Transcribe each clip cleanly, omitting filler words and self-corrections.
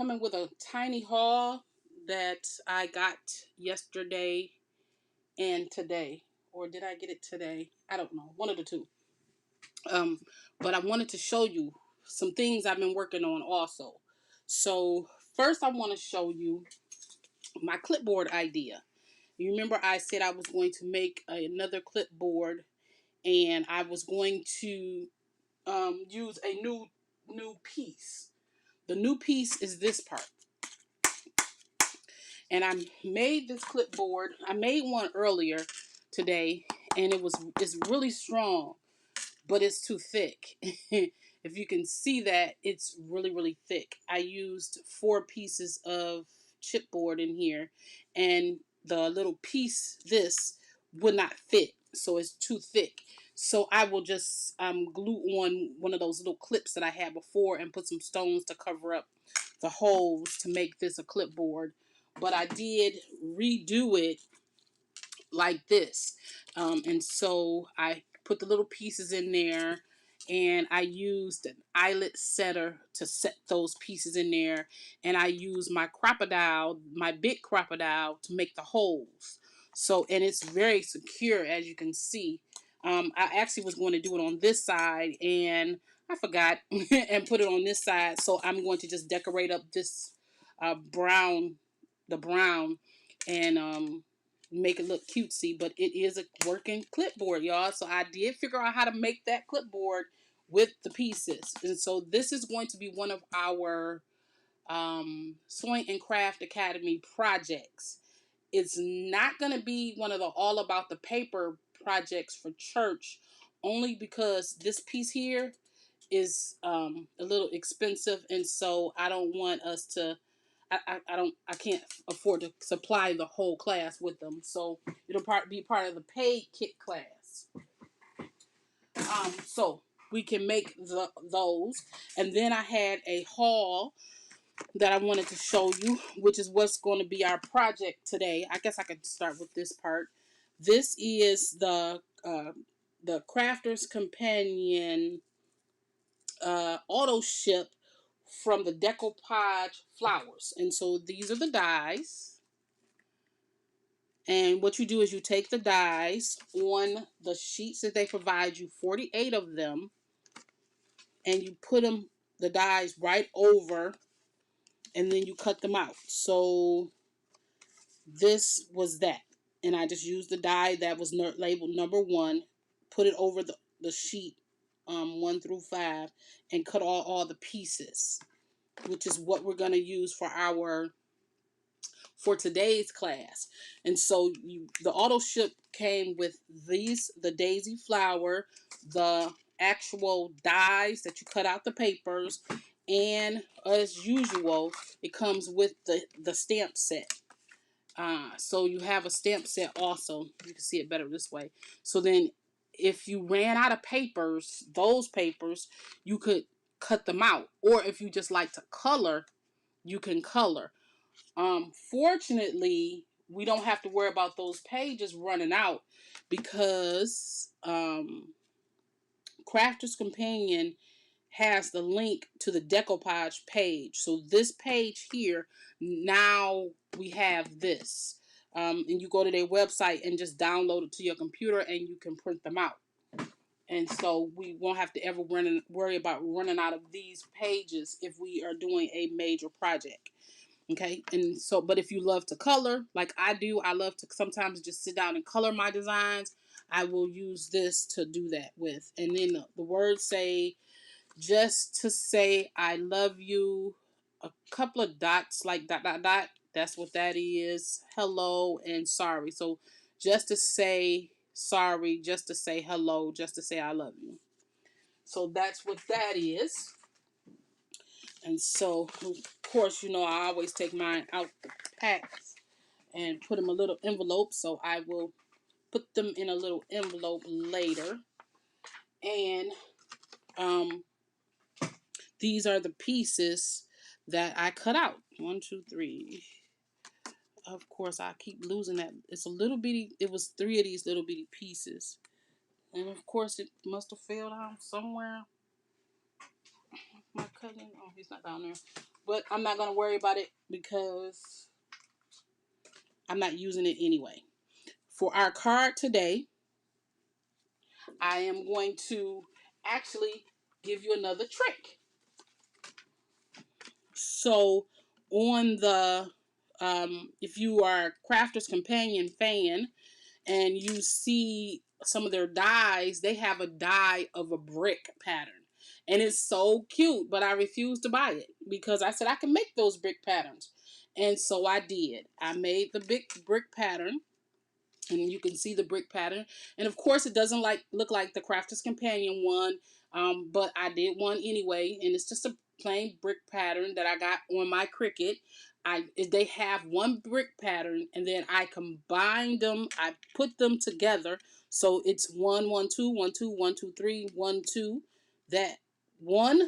coming with a tiny haul that I got yesterday and today. Or did I get it today? I don't know. One of the two. Um, but I wanted to show you some things I've been working on also. So first I want to show you my clipboard idea. You remember I said I was going to make another clipboard and I was going to use a new piece. The new piece is this part. And I made this clipboard. I made one earlier today and it's really strong, but it's too thick. If you can see that, it's really thick. I used 4 pieces of chipboard in here and the little piece this would not fit, so it's too thick. So I will just glue on one of those little clips that I had before and put some stones to cover up the holes to make this a clipboard. But I did redo it like this. And so I put the little pieces in there and I used an eyelet setter to set those pieces in there. And I used my crocodile, my big crocodile, to make the holes. So, and it's very secure, as you can see. I actually was going to do it on this side and I forgot and put it on this side. So I'm going to just decorate up this brown, the brown, and make it look cutesy, but it is a working clipboard, y'all. So I did figure out how to make that clipboard with the pieces. And so this is going to be one of our Sewing and Craft Academy projects. It's not going to be one of the all about the paper projects for church, only because this piece here is a little expensive, and so I don't want us to I can't afford to supply the whole class with them. So it'll be part of the paid kit class. So we can make those. And then I had a haul that I wanted to show you, which is what's going to be our project today. I guess I could start with this part. This is the Crafter's Companion auto ship from the decoupage flowers. And so these are the dies. And what you do is you take the dies on the sheets that they provide you, 48 of them, and you put the dies right over, and then you cut them out. So this was that. And I just used the die that was labeled number 1, put it over the sheet 1 through 5, and cut all the pieces, which is what we're going to use for today's class. And so the auto ship came with the daisy flower, the actual dies that you cut out the papers, and as usual, it comes with the stamp set. So you have a stamp set also. You can see it better this way. So then if you ran out of papers, those papers, you could cut them out. Or if you just like to color, you can color. Fortunately, we don't have to worry about those pages running out because Crafter's Companion has the link to the decoupage page. So this page here, now we have this. And you go to their website and just download it to your computer and you can print them out. And so we won't have to ever worry about running out of these pages if we are doing a major project. Okay, and so, but if you love to color, like I do, I love to sometimes just sit down and color my designs. I will use this to do that with. And then the words say, just to say I love you, a couple of dots, like dot, dot, dot. That's what that is. Hello and sorry. So just to say sorry, just to say hello, just to say I love you. So that's what that is. And so, of course, you know, I always take mine out the packs and put them in a little envelope. So I will put them in a little envelope later. And these are the pieces that I cut out. 1, 2, 3. Of course, I keep losing that. It's a little bitty. It was 3 of these little bitty pieces. And of course, it must have fell out somewhere. My cousin, oh, he's not down there. but I'm not going to worry about it because I'm not using it anyway. For our card today, I am going to actually give you another trick. So on the, if you are a Crafter's Companion fan and you see some of their dies, they have a die of a brick pattern. And it's so cute, but I refused to buy it because I said I can make those brick patterns. And so I did. I made the big brick pattern, and you can see the brick pattern. And of course it doesn't look like the Crafter's Companion one, but I did one anyway, and it's just a plain brick pattern that I got on my Cricut. They have one brick pattern, and then I combined them. I put them together, so it's 1 1 2 1 2 1 2 3 1 2. That one,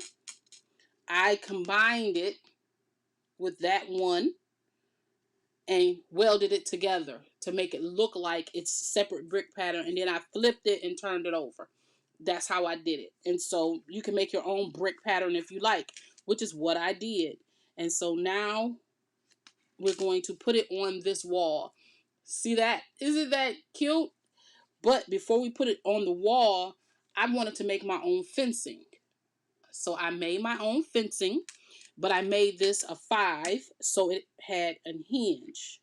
I combined it with that one and welded it together to make it look like it's a separate brick pattern, and then I flipped it and turned it over. That's how I did it. And so you can make your own brick pattern if you like, which is what I did. And so now we're going to put it on this wall. See that? Isn't that cute? But before we put it on the wall, I wanted to make my own fencing. So I made my own fencing, but I made this a 5, so it had a hinge.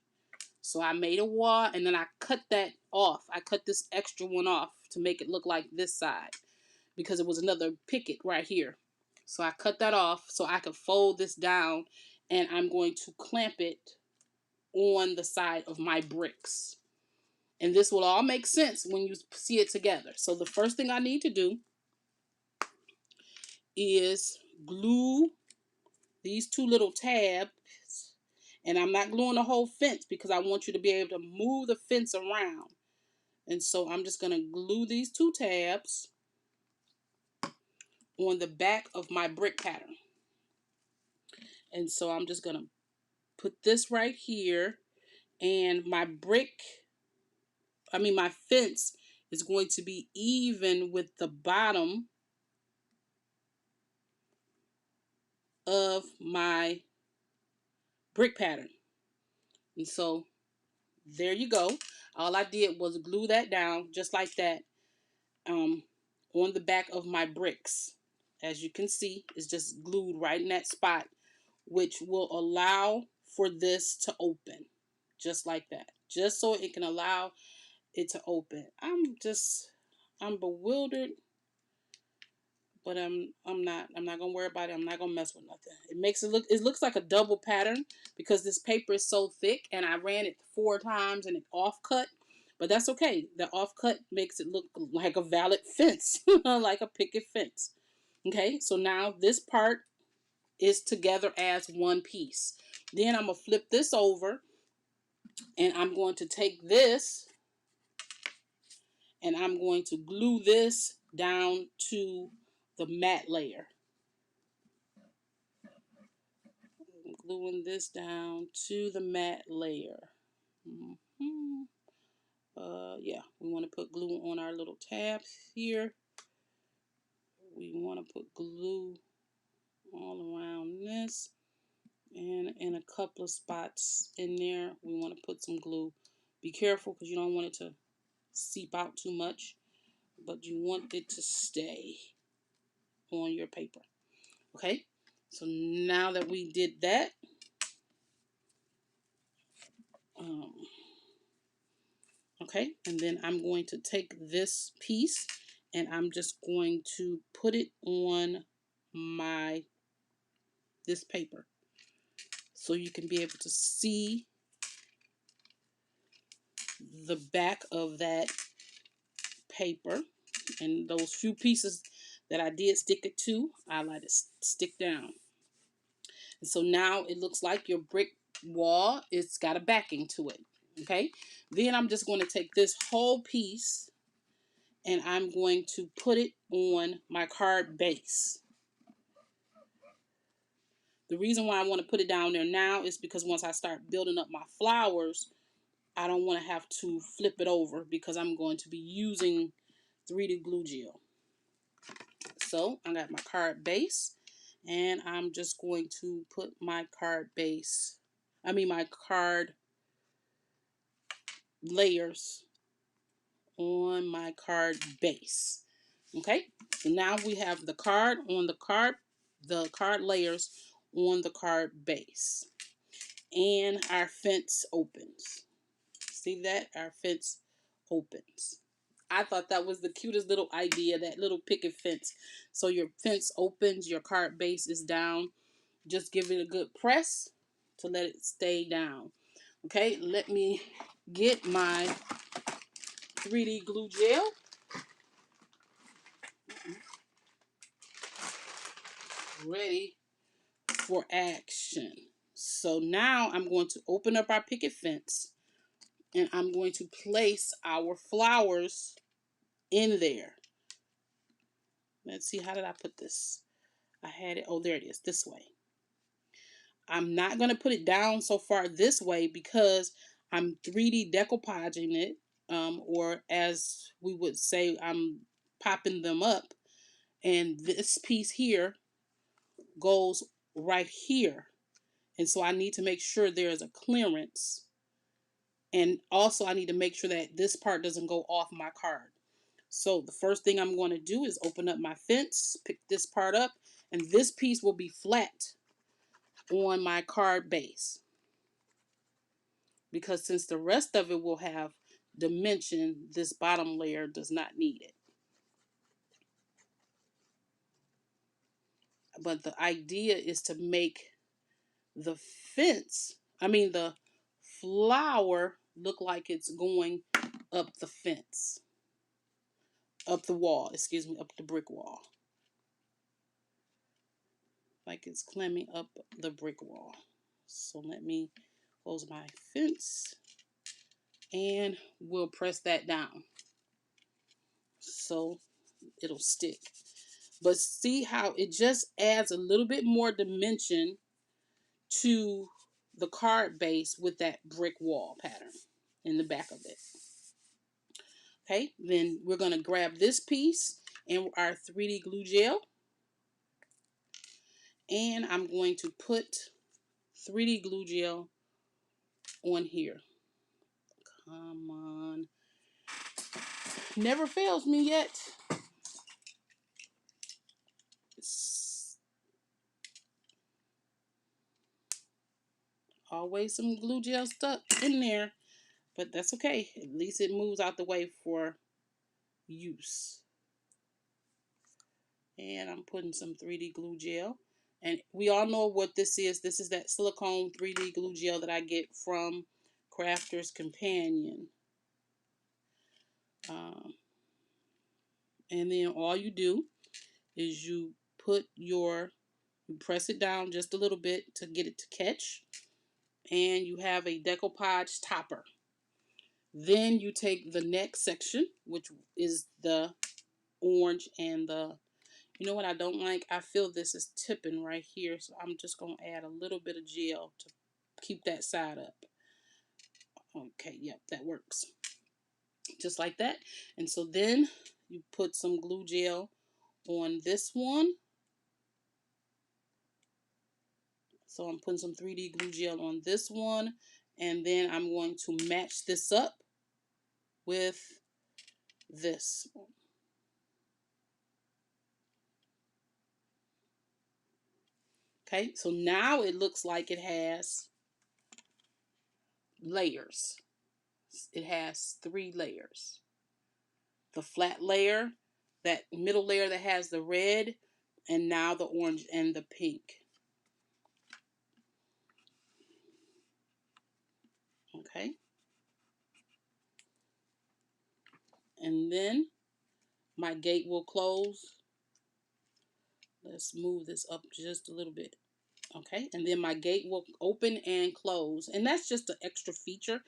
So I made a wall, and then I cut that off. I cut this extra one off to make it look like this side because it was another picket right here. So I cut that off so I could fold this down, and I'm going to clamp it on the side of my bricks. And this will all make sense when you see it together. So the first thing I need to do is glue these two little tabs. And I'm not gluing the whole fence because I want you to be able to move the fence around. And so I'm just going to glue these two tabs on the back of my brick pattern. And so I'm just going to put this right here, and my fence is going to be even with the bottom of my brick pattern. And so there you go. All I did was glue that down just like that, on the back of my bricks. As you can see, it's just glued right in that spot, which will allow for this to open just like that, just so it can allow it to open. I'm bewildered, but I'm not gonna worry about it. I'm not gonna mess with nothing. It looks like a double pattern because this paper is so thick, and I ran it 4 times and it off cut. But that's okay. The off cut makes it look like a valid fence, like a picket fence. Okay, so now this part is together as one piece. Then I'm gonna flip this over, and I'm going to take this, and I'm going to glue this down to the matte layer. I'm gluing this down to the matte layer. Yeah, we want to put glue on our little tabs here. We want to put glue all around this, and in a couple of spots in there we want to put some glue. Be careful because you don't want it to seep out too much, but you want it to stay on your paper. Okay, so now that we did that, okay, and then I'm going to take this piece and I'm just going to put it on this paper so you can be able to see the back of that paper. And those few pieces that I did stick it to, I let it stick down. And so now it looks like your brick wall, it's got a backing to it. Okay, then I'm just going to take this whole piece and I'm going to put it on my card base. The reason why I want to put it down there now is because once I start building up my flowers, I don't want to have to flip it over because I'm going to be using 3D glue gel. So I got my card base, And I'm just going to put my card base, my card layers on my card base. Okay, so now we have the card on the card layers on the card base, and our fence opens. See that? Our fence opens. I thought that was the cutest little idea, that little picket fence. So your fence opens, your card base is down. Just give it a good press to let it stay down. Okay, let me get my 3D glue gel. Ready for action. So now I'm going to open up our picket fence, and I'm going to place our flowers in there. Let's see, how did I put this? I had it, oh, there it is, this way. I'm not going to put it down so far this way because I'm 3D decoupaging it, or as we would say, I'm popping them up. And this piece here goes right here. And so I need to make sure there's a clearance. And also I need to make sure that this part doesn't go off my card. So the first thing I'm going to do is open up my fence, pick this part up, and this piece will be flat on my card base. Because since the rest of it will have dimension, this bottom layer does not need it. But the idea is to make the the flower look like it's going up the fence. Up the wall, excuse me, up the brick wall. Like it's climbing up the brick wall. So let me close my fence and we'll press that down so it'll stick. But see how it just adds a little bit more dimension to the card base with that brick wall pattern in the back of it. Okay, then we're going to grab this piece and our 3D glue gel, and I'm going to put 3D glue gel on here. Come on. Never fails me yet. It's always some glue gel stuck in there, but that's okay. At least it moves out the way for use. And I'm putting some 3D glue gel. And we all know what this is. This is that silicone 3D glue gel that I get from Crafter's Companion. And then all you do is you press it down just a little bit to get it to catch. And you have a decoupage topper. Then you take the next section, which is the orange and the, you know what I don't like? I feel this is tipping right here, so I'm just going to add a little bit of gel to keep that side up. Okay, yep, that works. Just like that. And so then you put some glue gel on this one. So I'm putting some 3D glue gel on this one, and then I'm going to match this up with this one. Okay, so now it looks like it has layers. It has 3 layers. The flat layer, that middle layer that has the red, and now the orange and the pink. Okay. And then my gate will close. Let's move this up just a little bit. Okay, and then my gate will open and close, and that's just an extra feature.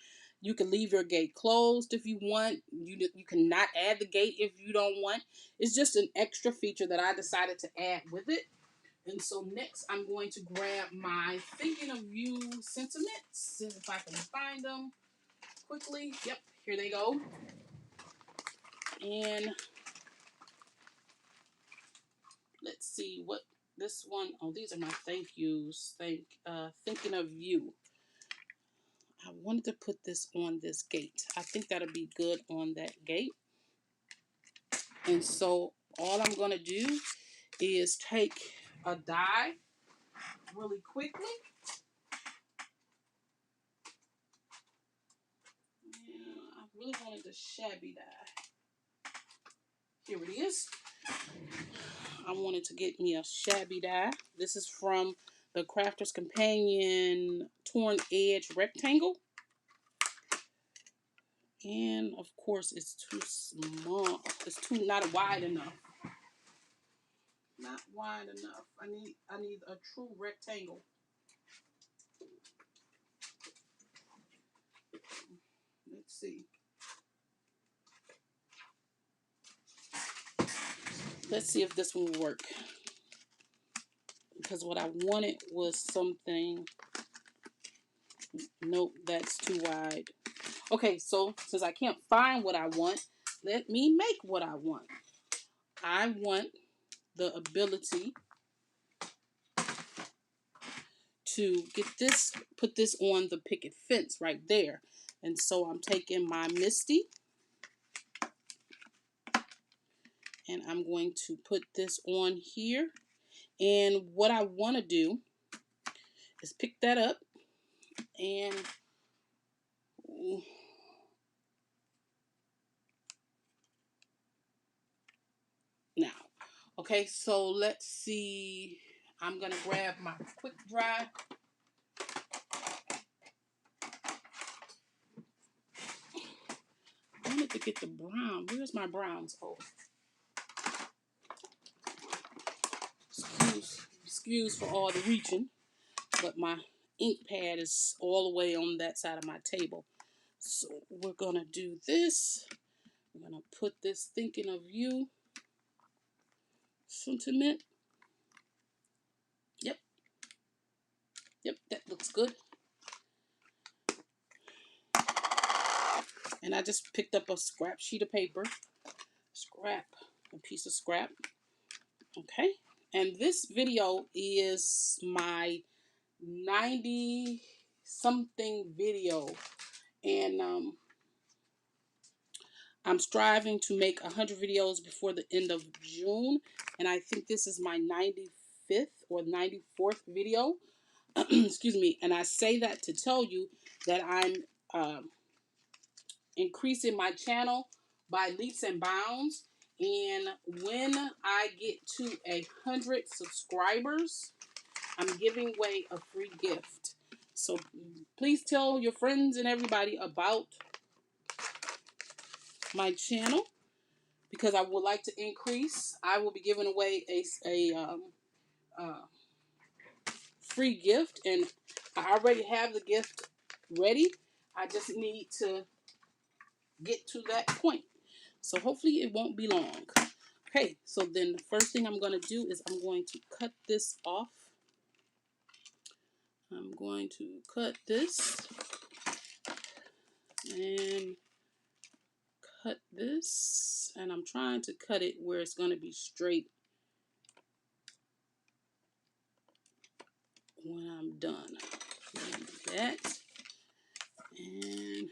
You can leave your gate closed if you want. You cannot add the gate if you don't want. It's just an extra feature that I decided to add with it. And so next I'm going to grab my Thinking of You sentiments, if I can find them quickly. Yep, here they go. And let's see what This one, oh, these are my thank yous. Thinking of you. I wanted to put this on this gate. I think that'll be good on that gate. And so all I'm going to do is take a die really quickly. Yeah, I really wanted the shabby die. Here it is. I wanted to get me a shabby die. This is from the Crafter's Companion Torn Edge Rectangle. And of course it's too small. It's too not wide enough. Not wide enough. I need a true rectangle. Let's see. Let's see if this one will work. Because what I wanted was something. Nope, that's too wide. Okay, so since I can't find what I want, let me make what I want. I want the ability to get this, put this on the picket fence right there. And so I'm taking my Misty and I'm going to put this on here. And what I want to do is pick that up and now, okay, so let's see. I'm gonna grab my quick dry. I wanted to get the brown. Where's my browns? Oh, excuse for all the reaching, but my ink pad is all the way on that side of my table. So we're gonna do this. I'm gonna put this thinking of you sentiment. Yep, yep, that looks good. And I just picked up a scrap sheet of paper. A piece of scrap. Okay. And this video is my 90 something video. And I'm striving to make 100 videos before the end of June. And I think this is my 95th or 94th video. Excuse me. And I say that to tell you that I'm increasing my channel by leaps and bounds. And when I get to 100 subscribers, I'm giving away a free gift. So please tell your friends and everybody about my channel because I would like to increase. I will be giving away a free gift, and I already have the gift ready. I just need to get to that point. So hopefully it won't be long. Okay, so then the first thing I'm going to do is I'm going to cut this off. I'm going to cut this and cut this, and I'm trying to cut it where it's going to be straight when I'm done. Do that, and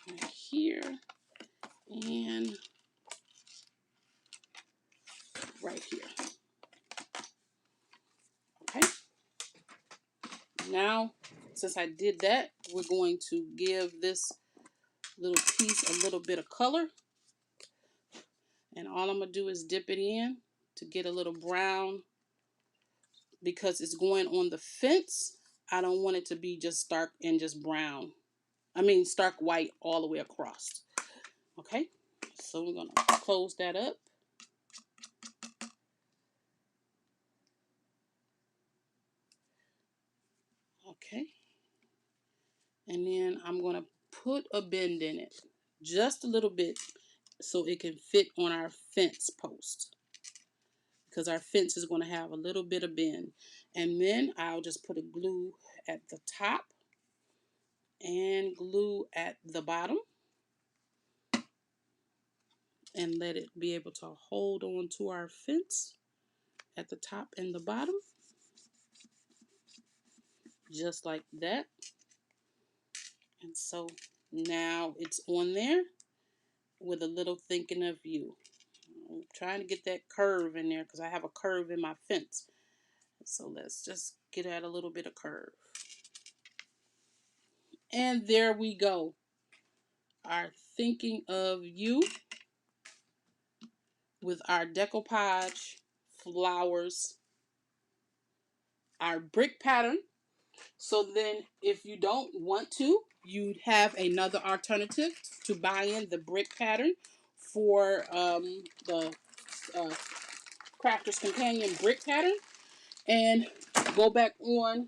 right here, and right here. Okay. Now, since I did that, we're going to give this little piece a little bit of color. And all I'm going to do is dip it in to get a little brown because it's going on the fence. I don't want it to be just stark and just brown. I mean stark white all the way across. Okay, so we're going to close that up. Okay, and then I'm going to put a bend in it. Just a little bit so it can fit on our fence post. Because our fence is going to have a little bit of bend. And then I'll just put a glue at the top and glue at the bottom. and let it be able to hold on to our fence at the top and the bottom, just like that. And so now it's on there with a little thinking of you. I'm trying to get that curve in there because I have a curve in my fence. So let's just get at a little bit of curve. And there we go. Our thinking of you with our decoupage flowers, our brick pattern. So then if you don't want to, you'd have another alternative to buy in the brick pattern for the uh, Crafter's Companion brick pattern, and go back on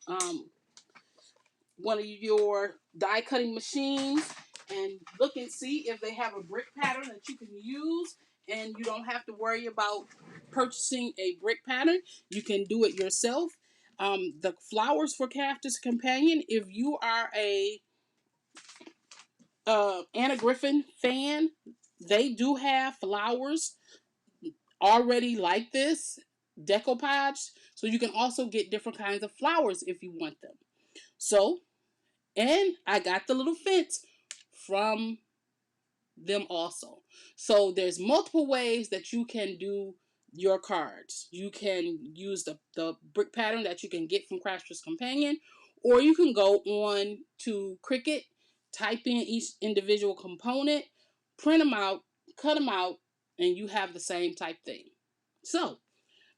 um, one of your die cutting machines and look and see if they have a brick pattern that you can use, and you don't have to worry about purchasing a brick pattern. You can do it yourself. The flowers for Crafter's Companion, if you are a Anna Griffin fan, they do have flowers already like this decoupage, so you can also get different kinds of flowers if you want them. So, and I got the little fence from them also. So there's multiple ways that you can do your cards. You can use the brick pattern that you can get from Crafter's Companion, or you can go on to Cricut, type in each individual component, print them out, cut them out, and you have the same type thing. So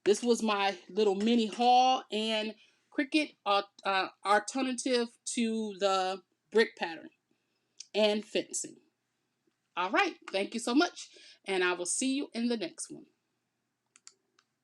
this was my little mini haul and Cricut alternative to the brick pattern and fencing. All right, thank you so much, and I will see you in the next one.